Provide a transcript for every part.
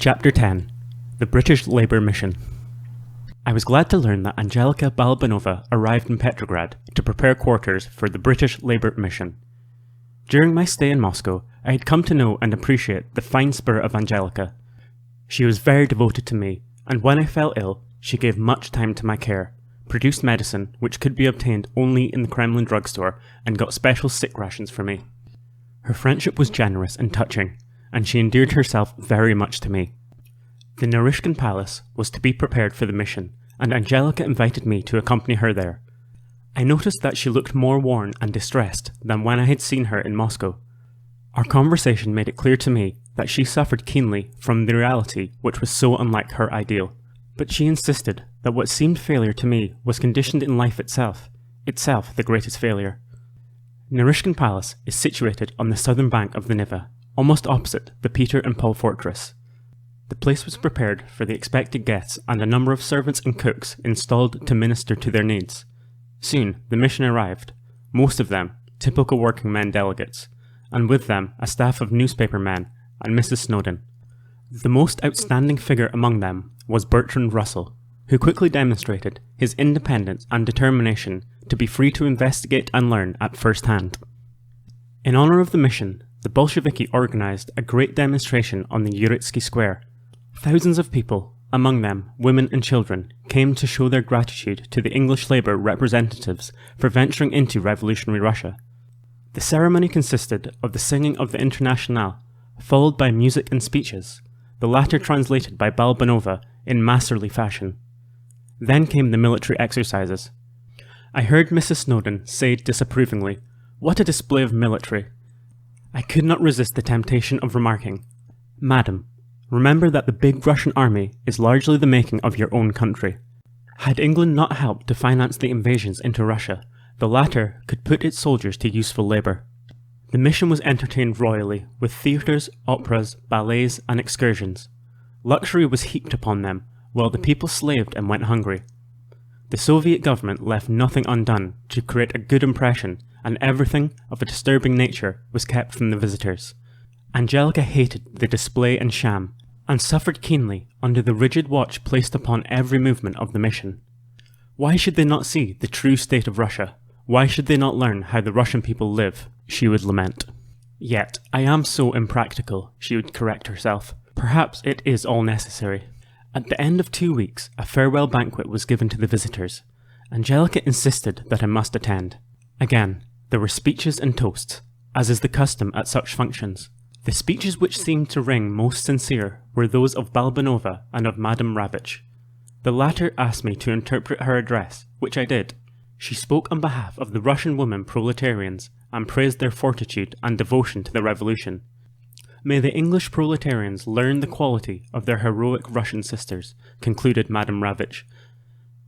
Chapter 10. The British Labour Mission. I was glad to learn that Angelika Balbanova arrived in Petrograd to prepare quarters for the British Labour Mission. During my stay in Moscow, I had come to know and appreciate the fine spirit of Angelika. She was very devoted to me, and when I fell ill, she gave much time to my care, produced medicine which could be obtained only in the Kremlin drugstore, and got special sick rations for me. Her friendship was generous and touching, and she endeared herself very much to me. The Narishkin Palace was to be prepared for the mission, and Angelika invited me to accompany her there. I noticed that she looked more worn and distressed than when I had seen her in Moscow. Our conversation made it clear to me that she suffered keenly from the reality which was so unlike her ideal, but she insisted that what seemed failure to me was conditioned in life itself the greatest failure. Narishkin Palace is situated on the southern bank of the Niva, almost opposite the Peter and Paul fortress. The place was prepared for the expected guests and a number of servants and cooks installed to minister to their needs. Soon the mission arrived, most of them typical working men delegates, and with them a staff of newspaper men and Mrs. Snowdon. The most outstanding figure among them was Bertrand Russell, who quickly demonstrated his independence and determination to be free to investigate and learn at first hand. In honor of the mission, the Bolsheviki organized a great demonstration on the Uritsky Square. Thousands of people, among them women and children, came to show their gratitude to the English Labour representatives for venturing into revolutionary Russia. The ceremony consisted of the singing of the Internationale, followed by music and speeches, the latter translated by Balbanova in masterly fashion. Then came the military exercises. I heard Mrs. Snowdon say disapprovingly, "What a display of military!" I could not resist the temptation of remarking, "Madam, remember that the big Russian army is largely the making of your own country. Had England not helped to finance the invasions into Russia, the latter could put its soldiers to useful labour." The mission was entertained royally, with theatres, operas, ballets and excursions. Luxury was heaped upon them, while the people slaved and went hungry. The Soviet government left nothing undone to create a good impression, and everything of a disturbing nature was kept from the visitors. Angelika hated the display and sham, and suffered keenly under the rigid watch placed upon every movement of the mission. Why should they not see the true state of Russia? Why should they not learn how the Russian people live? She would lament. Yet, I am so impractical, she would correct herself. Perhaps it is all necessary. At the end of 2 weeks, a farewell banquet was given to the visitors. Angelika insisted that I must attend. Again, there were speeches and toasts, as is the custom at such functions. The speeches which seemed to ring most sincere were those of Balbanova and of Madame Ravitch. The latter asked me to interpret her address, which I did. She spoke on behalf of the Russian women proletarians and praised their fortitude and devotion to the revolution. May the English proletarians learn the quality of their heroic Russian sisters, concluded Madame Ravitch.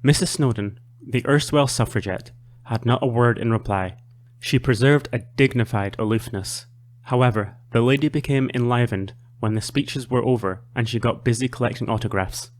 Mrs. Snowdon, the erstwhile suffragette, had not a word in reply. She preserved a dignified aloofness. However, the lady became enlivened when the speeches were over and she got busy collecting autographs.